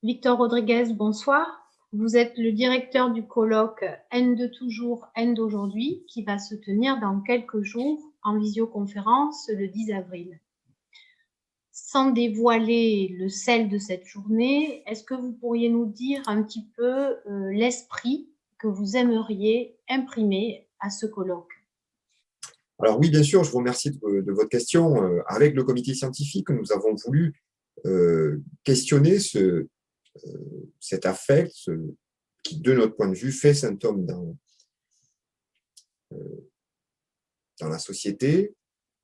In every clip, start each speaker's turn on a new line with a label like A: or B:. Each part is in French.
A: Victor Rodriguez, bonsoir. Vous êtes le directeur du colloque N de toujours, N d'aujourd'hui, qui va se tenir dans quelques jours en visioconférence le 10 avril. Sans dévoiler le sel de cette journée, est-ce que vous pourriez nous dire un petit peu l'esprit que vous aimeriez imprimer à ce colloque?
B: Alors oui, bien sûr, je vous remercie de votre question. Avec le comité scientifique, nous avons voulu questionner cet affect qui, de notre point de vue, fait symptôme dans la société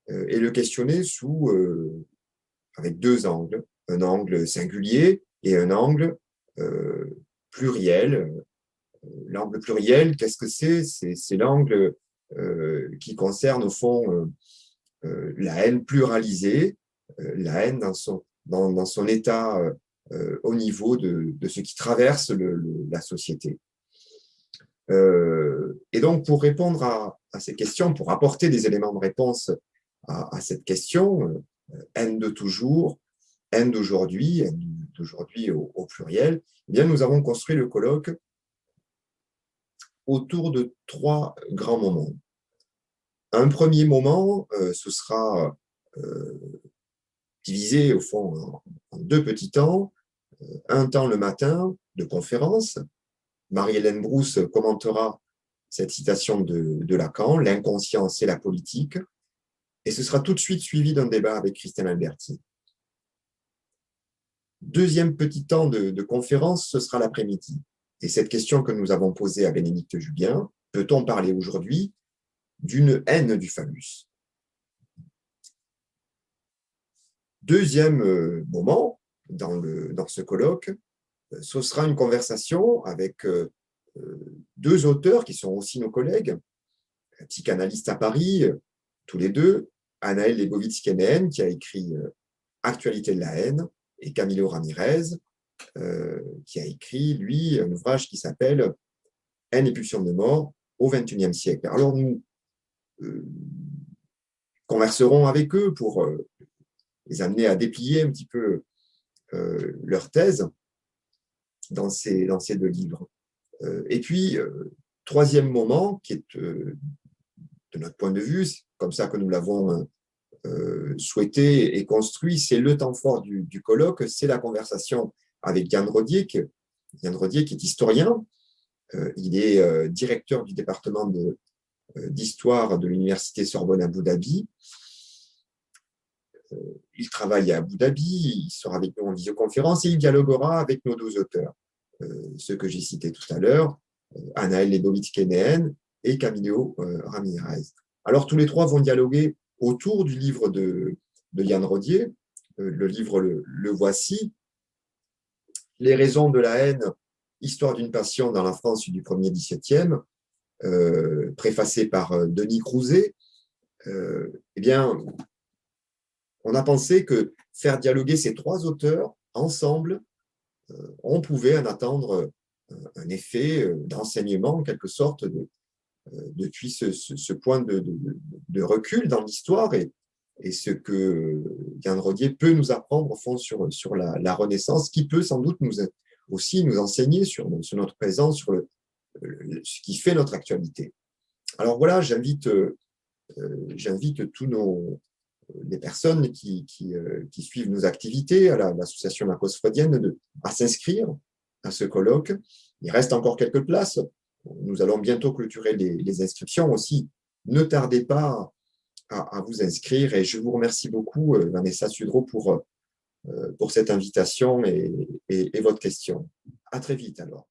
B: et le questionner avec deux angles, un angle singulier et un angle pluriel. L'angle pluriel, qu'est-ce que c'est? C'est l'angle qui concerne au fond la haine pluralisée, la haine dans son état au niveau de ce qui traverse la société. Et donc, pour répondre à ces questions, pour apporter des éléments de réponse à cette question, haine de toujours, haine d'aujourd'hui au pluriel, eh bien, nous avons construit le colloque autour de trois grands moments. Un premier moment, ce sera divisé au fond en deux petits temps. Un temps le matin de conférence. Marie-Hélène Brousse commentera cette citation de Lacan, l'inconscient, c'est la politique. Et ce sera tout de suite suivi d'un débat avec Christine Alberti. Deuxième petit temps de conférence, ce sera l'après-midi. Et cette question que nous avons posée à Bénédicte Julien, peut-on parler aujourd'hui d'une haine du phallus? Deuxième moment dans ce colloque, ce sera une conversation avec deux auteurs qui sont aussi nos collègues, psychanalystes à Paris, tous les deux, Anaël Leibovitz-Kenéen, qui a écrit Actualité de la haine, et Camilo Ramirez, qui a écrit, lui, un ouvrage qui s'appelle Haine et pulsion de mort au XXIe siècle. Alors, nous converserons avec eux pour les amener à déplier un petit peu leur thèse dans ces deux livres. Et puis, troisième moment, qui est, de notre point de vue, c'est comme ça que nous l'avons souhaité et construit, c'est le temps fort du colloque, c'est la conversation avec Yann Rodier, qui est historien. Il est directeur du département d'histoire de l'université Sorbonne Abu Dhabi. Il travaille à Abu Dhabi, il sera avec nous en visioconférence et il dialoguera avec nos deux auteurs, ceux que j'ai cités tout à l'heure, Anaël Leibovitz-Kenéen et Camilo Ramirez. Alors, tous les trois vont dialoguer autour du livre de Yann Rodier. Le livre, le voici. Les raisons de la haine, histoire d'une passion dans la France du 1er XVIIe, préfacé par Denis Crouzet. Eh bien, on a pensé que faire dialoguer ces trois auteurs ensemble, on pouvait en attendre un effet d'enseignement, en quelque sorte, depuis ce point de recul dans l'histoire et ce que Yann Rodier peut nous apprendre au fond sur la Renaissance, qui peut sans doute aussi nous enseigner sur notre présent, sur ce qui fait notre actualité. Alors voilà, j'invite tous les personnes qui suivent nos activités à l'association La Cause Freudienne à s'inscrire à ce colloque. Il reste encore quelques places. Nous allons bientôt clôturer les inscriptions aussi. Ne tardez pas à vous inscrire et je vous remercie beaucoup, Vanessa Sudreau, pour cette invitation et votre question. À très vite alors.